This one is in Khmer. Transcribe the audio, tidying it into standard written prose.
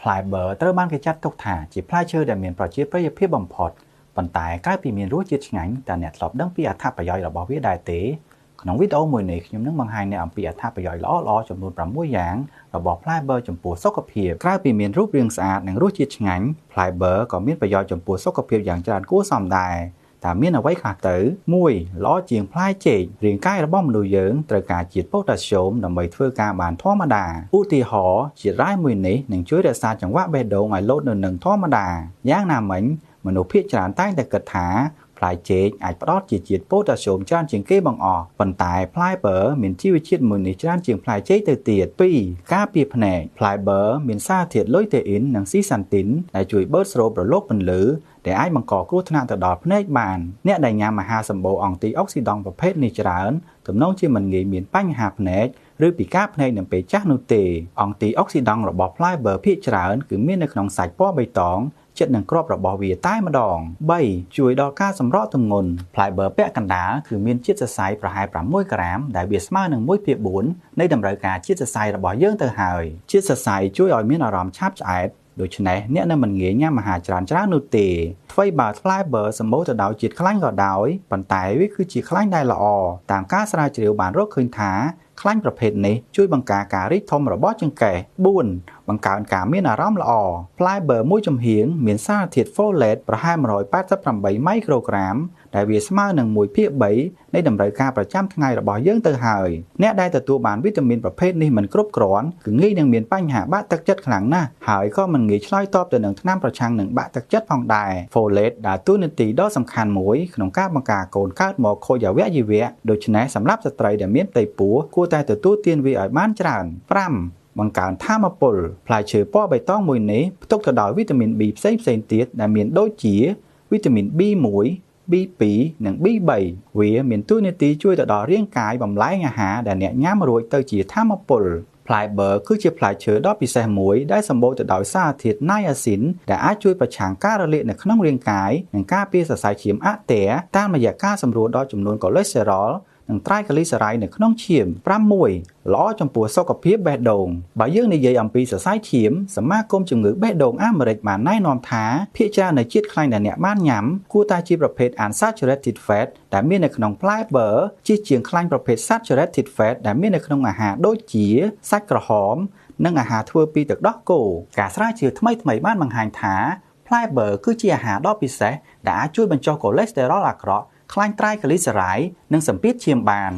ផ្លែបឺត្រូវបានគេចាត់ទុកថាជាផ្លែឈើដែលមានប្រជាប្រិយភាពបំផុតប៉ុន្តែក្រៅពីមានរសជាតិឆ្ងាញ់តើអ្នកធ្លាប់ដឹងពីអត្ថប្រយោជន៍របស់វាដែរទេក្នុងវីដេអូមួយនេះខ្ញុំនឹងបង្ហាញអ្នកអំពីអត្ថប្រយោជន៍ល្អៗចំនួន6យ៉ាងរបស់ផ្លែបឺចំពោះសុខភាពក្រៅពីមានរូបរាងស្អាតនិងរសជាតិឆ្ងាញ់ផ្លែបឺក៏មានប្រយោជន៍ចំពោះសុខភាពយ៉ាងច្រើនគួរសមដែរតើមានអ្វីខ្លះទៅ 1. ល្អជាងផ្លែចេករាងកាយរបស់មនុស្សយើងត្រូវការជាតិប៉ូតាស្យូមដើម្បីធ្វើការបានធម្មតាឧទាហរណ៍ជាតិរ៉ែមួយនេះនឹងជួយរក្សាចង្វាក់បេះដូងឲ្យលោតនៅនឹងធម្មតាយ៉ាងណាមិញមនុស្សភាគច្រើនតែងតែគិតថាផ្លែចេកអាចផ្ដល់ជាជាតិប៉ូតាស្យូមច្រើនជាងគេបង្អស់ប៉ុន្តែផ្លែបឺមានជីវជាតិមួយនេះច្រើនជាងផ្លែចេកទៅទៀត 2. ការពារភ្នែកផ្លែបឺមានសារធាតុលុយតេអ៊ីននិងស៊ីសាន់ទីនដែលជួយបឺតស្រូបរលកពន្លឺដែលអាចបង្កគ្រោះថ្នាក់ទៅដល់ភ្នែកបានអ្នកដែលញ៉ាំអាហារសម្បូរអង់ទីអុកស៊ីដង់ប្រភេទនេះច្រើនទំនងជាមិនងាយមានបញ្ហាភ្នែកឬពិការភ្នែកនៅពេលចាស់នោះទេអង់ទីអុកស៊ីដង់របស់ផ្លែបឺភាគច្រើនគឺមាននៅក្នុងសាច់ពណ៌បៃតងចិត្តនឹងគ្រាប់របស់វាតែម្ដង 3. ជួយដល់ការសម្រកទម្ងន់ផ្លែបឺពាក់កណ្ដាលគឺមានជាតិសរសៃប្រហែល6ក្រាមដែលវាស្មើនឹង1/4នៃតម្រូវការជាតិសរសៃរបស់យើងទៅហើយជាតិសរសៃជួយឲ្យមានអារម្មណ៍ឆាប់ឆ្អែតដូច្នេះអ្នកនៅមិនងាយញ៉ាំអាហារច្រើននោះទេថ្វីបើផ្លែបឺសម្បូរទៅដោយជាតិខ្លាញ់ក៏ដោយប៉ុន្តែវាគឺជាខ្លាញ់ដែលល្អតាមការស្រាវជ្រាវបានរកឃើញថាខ្លាញ់ប្រភេទនេះជួយបង្ការការរីកធំរបស់ចង្កេះ 4. បង្កើនការមានអារម្មណ៍ល្អផ្លែបឺមួយចំហៀងមានសារធាតុ folate ប្រហែល188មីក្រូក្រាមដែលវាស្មើនឹង 1/3 នៃតម្រូវការប្រចាំថ្ងៃរបស់យើងទៅហើយអ្នកដែលទទួលបានវីតាមីនប្រភេទនេះមិនគ្រប់គ្រាន់គឺងាយនឹងមានបញ្ហាបាក់ទឹកចិត្តខ្លាំងណាស់ហើយក៏មិនងាយឆ្លើយតបទៅនឹងថ្នាំប្រឆាំងនឹងបាក់ទឹកចិត្តផងដែរ folate ដើរតួនាទីដ៏សំខាន់មួយក្នុងការបង្ការកូនកើតមកខូចអវយវៈដូច្នេះសម្រាប់ស្ត្រីដែលមានផ្ទៃពោះគួរតែទទួលទានវាឲ្យបានច្រើន 5. បង្កើនថាមពលផ្លែឈើពណ៌បៃតងមួយនេះផ្ទុកទៅដោយវីតាមីន B ផ្សេងទៀតដែលមានដូចជាវីតាមីន B1 B2 និង B3 វាមានតួនាទីជួយទៅដល់រាងកាយបំលែងអាហារដែលអ្នកញ៉ាំរួចទៅជាថាមពលផ្លែបឺគឺជាផ្លែឈើដ៏ពិសេសមួយដែលសម្បូរទៅដោយសារធាតុណៃអាស៊ីនដែលអាចជួយប្រឆាំងការរលាកនៅក្នុងរាងកាយនិងការពារសរសៃឈាមអទែតាមរយៈការសម្រួលដល់ចំនួនកូលេស្តេរ៉ុលនិងត្រៃក្លីសេរ៉ៃនៅក្នុងឈាម 6. ល្អចំពោះសុខភាពបេះដូងបើយើងនិយាយអំពីសរសៃឈាមសមាគមជំងឺបេះដូងអាមេរិកបានណែនាំថាភាគច្រើននៃជាតិខ្លាញ់ដែលអ្នកបានញ៉ាំគួរតែជាប្រភេទ unsaturated fat ដែលមាននៅក្នុងផ្លែបឺជាជាងខ្លាញ់ប្រភេទ saturated fat ដែលមាននៅក្នុងអាហារដូចជាសាច់ក្រហមនិងអាហារធ្វើពីទឹកដោះគោការស្រាវជ្រាវថ្មីបានបង្ហាញថាផ្លែបឺគឺជាអាហារដ៏ពិសេសដែលអាចជួយបញ្ចុះកូលេស្តេរ៉ុលអាក្រក់ខ្លាញ់ត្រៃក្លីសេរ៉ៃនិងសម្ពាធឈាមបាន